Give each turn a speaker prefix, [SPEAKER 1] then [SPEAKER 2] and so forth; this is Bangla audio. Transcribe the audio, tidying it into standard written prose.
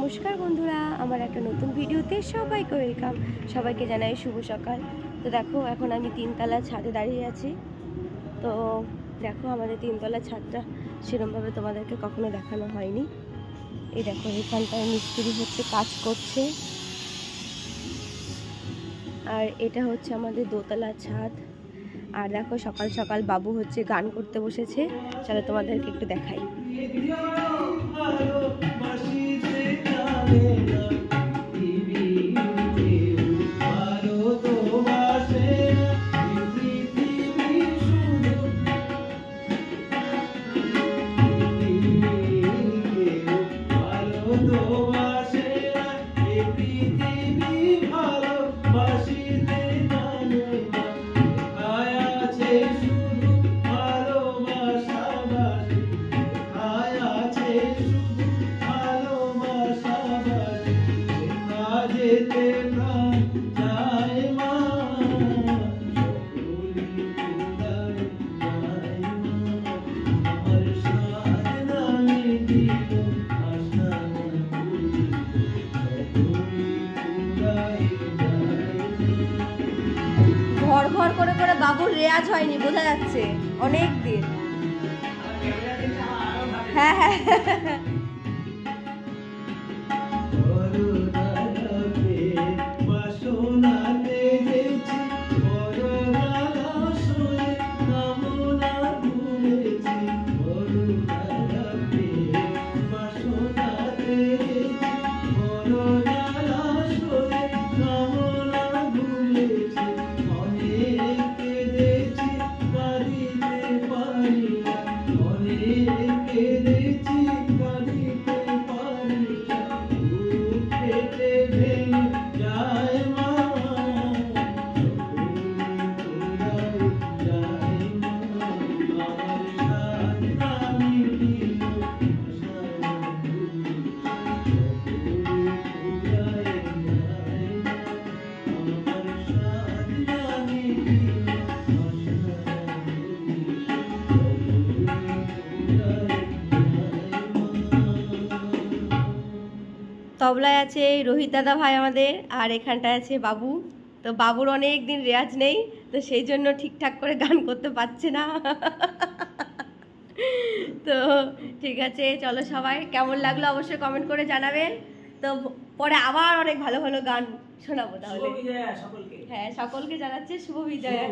[SPEAKER 1] নমস্কার বন্ধুরা, আমার একটা নতুন ভিডিওতে সবাইকে ওয়েলকাম। সবাইকে জানাই শুভ সকাল। তো দেখো, এখন আমি তিনতলা ছাদে দাঁড়িয়ে আছি। তো দেখো, আমাদের তিনতলা ছাদটা সেরকমভাবে তোমাদেরকে কখনো দেখানো হয়নি। এই দেখো, এখানটায় মিস্ত্রি হচ্ছে, কাজ করছে। আর এটা হচ্ছে আমাদের দোতলা ছাদ। আর দেখো, সকাল সকাল বাবু হচ্ছে গান করতে বসেছে। চলো তোমাদেরকে একটু দেখাই। ঘর ঘর করে করে বাবুর রেয়াজ হয়নি, বোঝা যাচ্ছে অনেক দিন। হ্যাঁ হ্যাঁ তবলায় আছে রোহিত দাদা ভাই আমাদের, আর এখানটায় আছে বাবু। তো বাবুর অনেক দিন রেয়াজ নেই, তো সেই জন্য ঠিকঠাক করে গান করতে পারছে না। তো ঠিক আছে, চলো সবাই কেমন লাগলো অবশ্যই কমেন্ট করে জানাবেন। তো পরে আবার অনেক ভালো ভালো গান শোনাবো তাহলে। হ্যাঁ, সকলকে জানাচ্ছে শুভ বিজয়া।